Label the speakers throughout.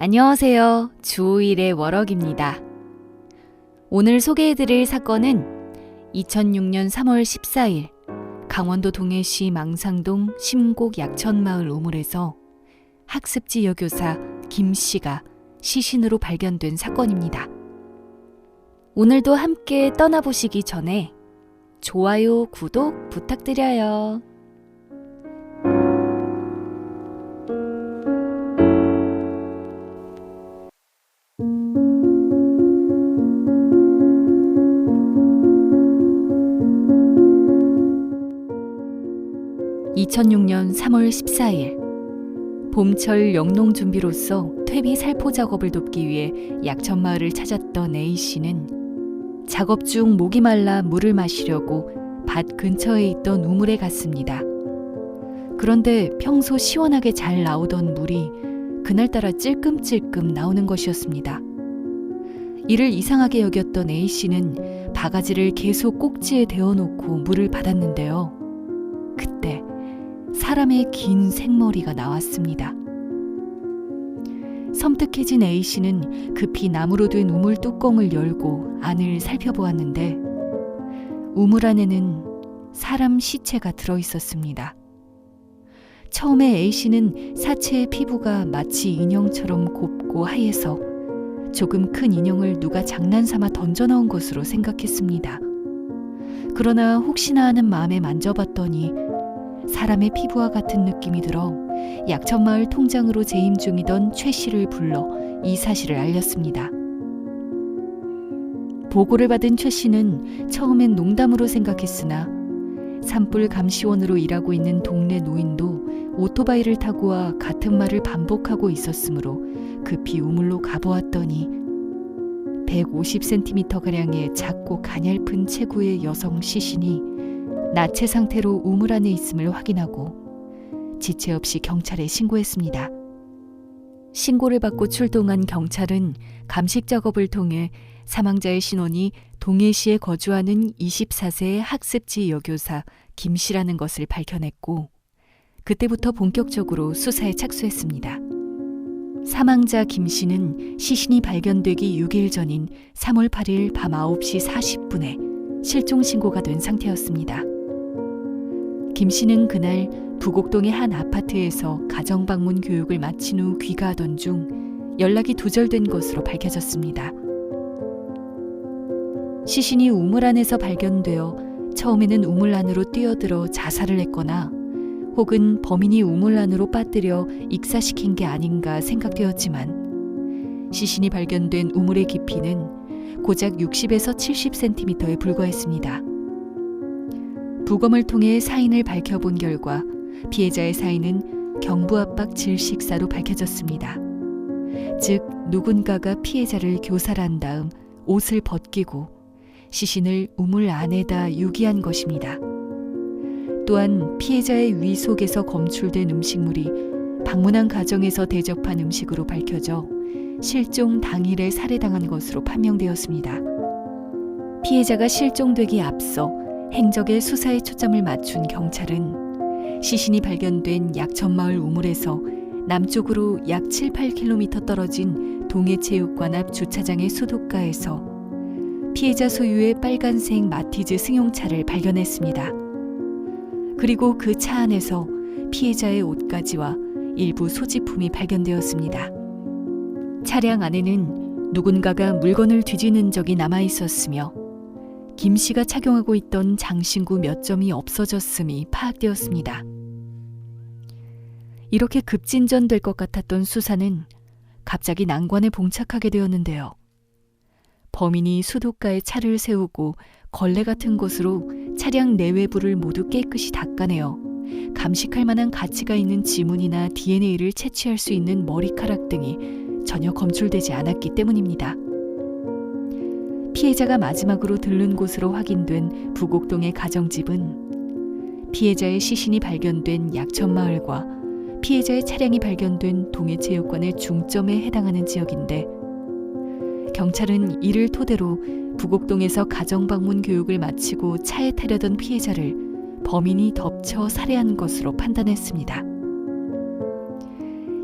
Speaker 1: 안녕하세요. 주호일의 워럭입니다. 오늘 소개해드릴 사건은 2006년 3월 14일 강원도 동해시 망상동 심곡 약천마을 우물에서 학습지 여교사 김씨가 시신으로 발견된 사건입니다. 오늘도 함께 떠나보시기 전에 좋아요, 구독 부탁드려요. (2006년 3월 14일) 봄철 영농 준비로서 퇴비 살포 작업을 돕기 위해 약천마을을 찾았던 A씨는 작업 중 목이 말라 물을 마시려고 밭 근처에 있던 우물에 갔습니다. 그런데 평소 시원하게 잘 나오던 물이 그날따라 찔끔찔끔 나오는 것이었습니다. 이를 이상하게 여겼던 A씨는 바가지를 계속 꼭지에 대어놓고 물을 받았는데요. 그때 사람의 긴 생머리가 나왔습니다. 섬뜩해진 A씨는 급히 나무로 된 우물 뚜껑을 열고 안을 살펴보았는데 우물 안에는 사람 시체가 들어있었습니다. 처음에 A씨는 사체의 피부가 마치 인형처럼 곱고 하얘서 조금 큰 인형을 누가 장난삼아 던져넣은 것으로 생각했습니다. 그러나 혹시나 하는 마음에 만져봤더니 사람의 피부와 같은 느낌이 들어 약천마을 통장으로 재임 중이던 최 씨를 불러 이 사실을 알렸습니다. 보고를 받은 최 씨는 처음엔 농담으로 생각했으나 산불 감시원으로 일하고 있는 동네 노인도 오토바이를 타고 와 같은 말을 반복하고 있었으므로 급히 우물로 가보았더니 150cm가량의 작고 가냘픈 체구의 여성 시신이 나체 상태로 우물 안에 있음을 확인하고 지체 없이 경찰에 신고했습니다. 신고를 받고 출동한 경찰은 감식 작업을 통해 사망자의 신원이 동해시에 거주하는 24세의 학습지 여교사 김씨라는 것을 밝혀냈고 그때부터 본격적으로 수사에 착수했습니다. 사망자 김씨는 시신이 발견되기 6일 전인 3월 8일 밤 9시 40분에 실종 신고가 된 상태였습니다. 김씨는 그날 부곡동의 한 아파트에서 가정방문 교육을 마친 후 귀가하던 중 연락이 두절된 것으로 밝혀졌습니다. 시신이 우물 안에서 발견되어 처음에는 우물 안으로 뛰어들어 자살을 했거나 혹은 범인이 우물 안으로 빠뜨려 익사시킨 게 아닌가 생각되었지만 시신이 발견된 우물의 깊이는 고작 60에서 70cm에 불과했습니다. 부검을 통해 사인을 밝혀본 결과 피해자의 사인은 경부압박 질식사로 밝혀졌습니다. 즉 누군가가 피해자를 교살한 다음 옷을 벗기고 시신을 우물 안에다 유기한 것입니다. 또한 피해자의 위 속에서 검출된 음식물이 방문한 가정에서 대접한 음식으로 밝혀져 실종 당일에 살해당한 것으로 판명되었습니다. 피해자가 실종되기 앞서 행적의 수사에 초점을 맞춘 경찰은 시신이 발견된 약천마을 우물에서 남쪽으로 약 7-8km 떨어진 동해체육관 앞 주차장의 수도가에서 피해자 소유의 빨간색 마티즈 승용차를 발견했습니다. 그리고 그 차 안에서 피해자의 옷가지와 일부 소지품이 발견되었습니다. 차량 안에는 누군가가 물건을 뒤지는 적이 남아있었으며 김 씨가 착용하고 있던 장신구 몇 점이 없어졌음이 파악되었습니다. 이렇게 급진전될 것 같았던 수사는 갑자기 난관에 봉착하게 되었는데요. 범인이 수도가에 차를 세우고 걸레 같은 곳으로 차량 내외부를 모두 깨끗이 닦아내어 감식할 만한 가치가 있는 지문이나 DNA를 채취할 수 있는 머리카락 등이 전혀 검출되지 않았기 때문입니다. 피해자가 마지막으로 들른 곳으로 확인된 부곡동의 가정집은 피해자의 시신이 발견된 약천마을과 피해자의 차량이 발견된 동해체육관의 중점에 해당하는 지역인데 경찰은 이를 토대로 부곡동에서 가정방문 교육을 마치고 차에 타려던 피해자를 범인이 덮쳐 살해한 것으로 판단했습니다.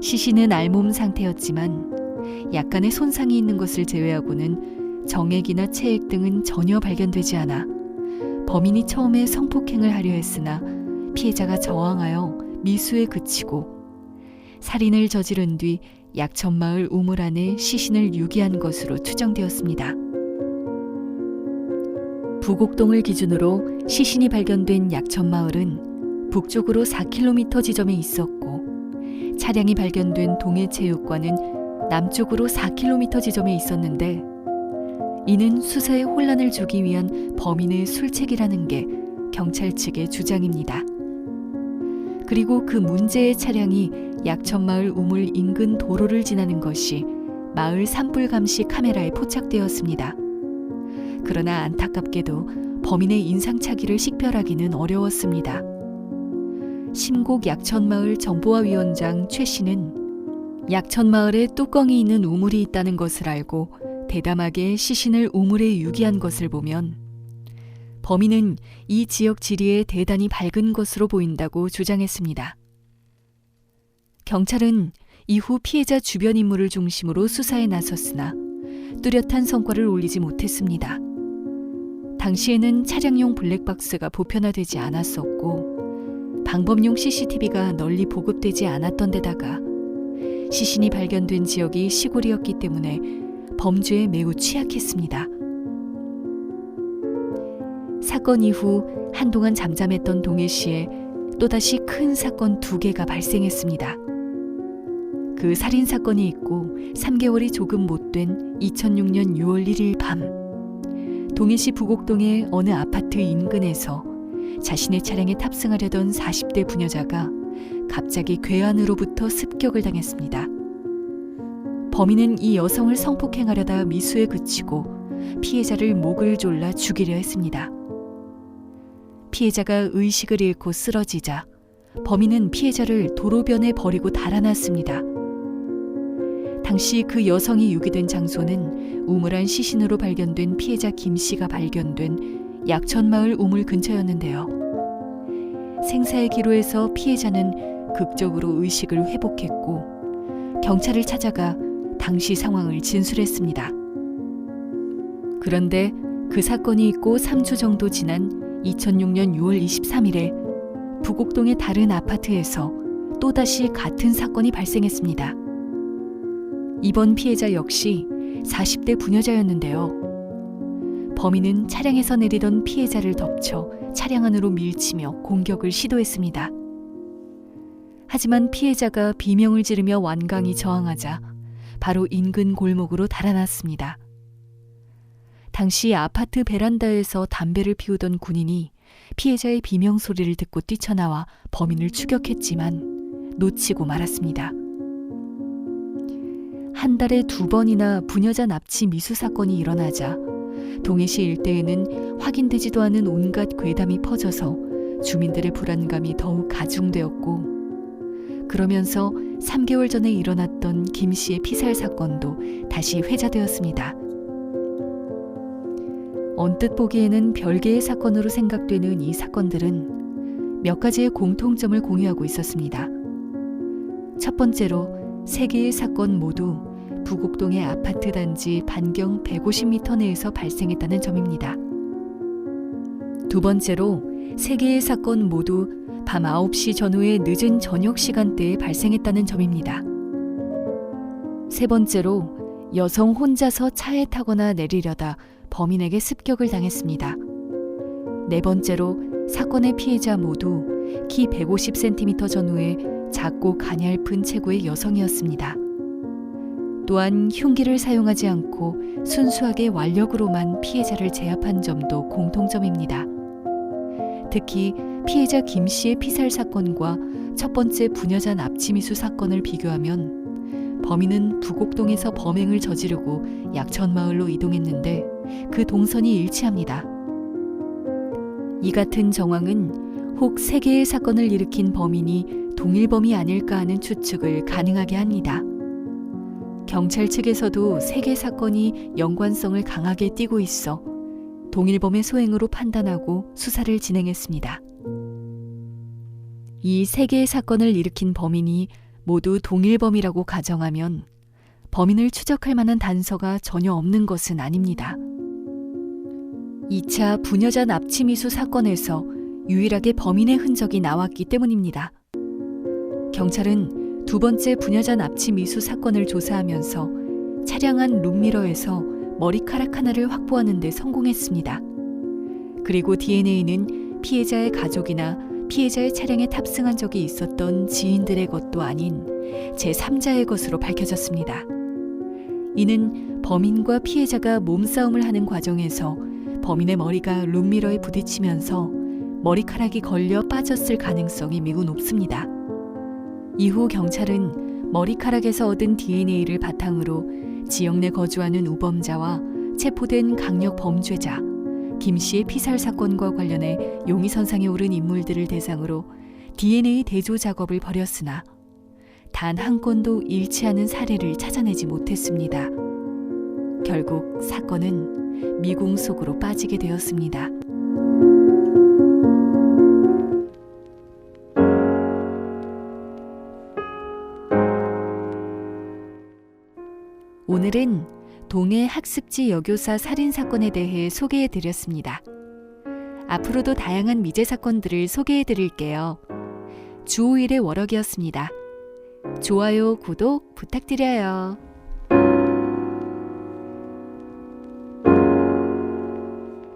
Speaker 1: 시신은 알몸 상태였지만 약간의 손상이 있는 것을 제외하고는 정액이나 체액 등은 전혀 발견되지 않아 범인이 처음에 성폭행을 하려 했으나 피해자가 저항하여 미수에 그치고 살인을 저지른 뒤 약천마을 우물 안에 시신을 유기한 것으로 추정되었습니다. 부곡동을 기준으로 시신이 발견된 약천마을은 북쪽으로 4km 지점에 있었고 차량이 발견된 동해체육관은 남쪽으로 4km 지점에 있었는데 이는 수사에 혼란을 주기 위한 범인의 술책이라는 게 경찰 측의 주장입니다. 그리고 그 문제의 차량이 약천마을 우물 인근 도로를 지나는 것이 마을 산불 감시 카메라에 포착되었습니다. 그러나 안타깝게도 범인의 인상착의를 식별하기는 어려웠습니다. 심곡 약천마을 정보화 위원장 최 씨는 약천마을에 뚜껑이 있는 우물이 있다는 것을 알고 대담하게 시신을 우물에 유기한 것을 보면 범인은 이 지역 지리에 대단히 밝은 것으로 보인다고 주장했습니다. 경찰은 이후 피해자 주변 인물을 중심으로 수사에 나섰으나 뚜렷한 성과를 올리지 못했습니다. 당시에는 차량용 블랙박스가 보편화되지 않았었고 방범용 CCTV가 널리 보급되지 않았던 데다가 시신이 발견된 지역이 시골이었기 때문에 범죄에 매우 취약했습니다. 사건 이후 한동안 잠잠했던 동해시에 또다시 큰 사건 2개가 발생했습니다. 그 살인사건이 있고 3개월이 조금 못된 2006년 6월 1일 밤 동해시 부곡동의 어느 아파트 인근에서 자신의 차량에 탑승하려던 40대 부녀자가 갑자기 괴한으로부터 습격을 당했습니다. 범인은 이 여성을 성폭행하려다 미수에 그치고 피해자를 목을 졸라 죽이려 했습니다. 피해자가 의식을 잃고 쓰러지자 범인은 피해자를 도로변에 버리고 달아났습니다. 당시 그 여성이 유기된 장소는 우물안 시신으로 발견된 피해자 김 씨가 발견된 약천마을 우물 근처였는데요. 생사의 기로에서 피해자는 극적으로 의식을 회복했고 경찰을 찾아가 당시 상황을 진술했습니다. 그런데 그 사건이 있고 3주 정도 지난 2006년 6월 23일에 부곡동의 다른 아파트에서 또다시 같은 사건이 발생했습니다. 이번 피해자 역시 40대 부녀자였는데요. 범인은 차량에서 내리던 피해자를 덮쳐 차량 안으로 밀치며 공격을 시도했습니다. 하지만 피해자가 비명을 지르며 완강히 저항하자 바로 인근 골목으로 달아났습니다. 당시 아파트 베란다에서 담배를 피우던 군인이 피해자의 비명 소리를 듣고 뛰쳐나와 범인을 추격했지만 놓치고 말았습니다. 한 달에 2번이나 부녀자 납치 미수 사건이 일어나자 동해시 일대에는 확인되지도 않은 온갖 괴담이 퍼져서 주민들의 불안감이 더욱 가중되었고 그러면서 3개월 전에 일어났던 김 씨의 피살 사건도 다시 회자되었습니다. 언뜻 보기에는 별개의 사건으로 생각되는 이 사건들은 몇 가지의 공통점을 공유하고 있었습니다. 첫 번째로 3개의 사건 모두 부곡동의 아파트 단지 반경 150m 내에서 발생했다는 점입니다. 두 번째로 3개의 사건 모두 밤 9시 전후의 늦은 저녁 시간대에 발생했다는 점입니다. 세 번째로 여성 혼자서 차에 타거나 내리려다 범인에게 습격을 당했습니다. 네 번째로 사건의 피해자 모두 키 150cm 전후의 작고 가냘픈 체구의 여성이었습니다. 또한 흉기를 사용하지 않고 순수하게 완력으로만 피해자를 제압한 점도 공통점입니다. 특히 피해자 김 씨의 피살 사건과 첫 번째 부녀자 납치 미수 사건을 비교하면 범인은 부곡동에서 범행을 저지르고 약천마을로 이동했는데 그 동선이 일치합니다. 이 같은 정황은 혹 3개의 사건을 일으킨 범인이 동일범이 아닐까 하는 추측을 가능하게 합니다. 경찰 측에서도 3개 사건이 연관성을 강하게 띠고 있어 동일범의 소행으로 판단하고 수사를 진행했습니다. 이 3개의 사건을 일으킨 범인이 모두 동일범이라고 가정하면 범인을 추적할 만한 단서가 전혀 없는 것은 아닙니다. 2차 부녀자 납치 미수 사건에서 유일하게 범인의 흔적이 나왔기 때문입니다. 경찰은 두 번째 부녀자 납치 미수 사건을 조사하면서 차량 안 룸미러에서 머리카락 하나를 확보하는 데 성공했습니다. 그리고 DNA는 피해자의 가족이나 피해자의 차량에 탑승한 적이 있었던 지인들의 것도 아닌 제3자의 것으로 밝혀졌습니다. 이는 범인과 피해자가 몸싸움을 하는 과정에서 범인의 머리가 룸미러에 부딪히면서 머리카락이 걸려 빠졌을 가능성이 매우 높습니다. 이후 경찰은 머리카락에서 얻은 DNA를 바탕으로 지역 내 거주하는 우범자와 체포된 강력 범죄자 김 씨의 피살 사건과 관련해 용의선상에 오른 인물들을 대상으로 DNA 대조 작업을 벌였으나 단 한 건도 일치하는 사례를 찾아내지 못했습니다. 결국 사건은 미궁 속으로 빠지게 되었습니다. 오늘은 동해 학습지 여교사 살인 사건에 대해 소개해 드렸습니다. 앞으로도 다양한 미제 사건들을 소개해 드릴게요. 주 5일의 워럭이었습니다. 좋아요, 구독 부탁드려요.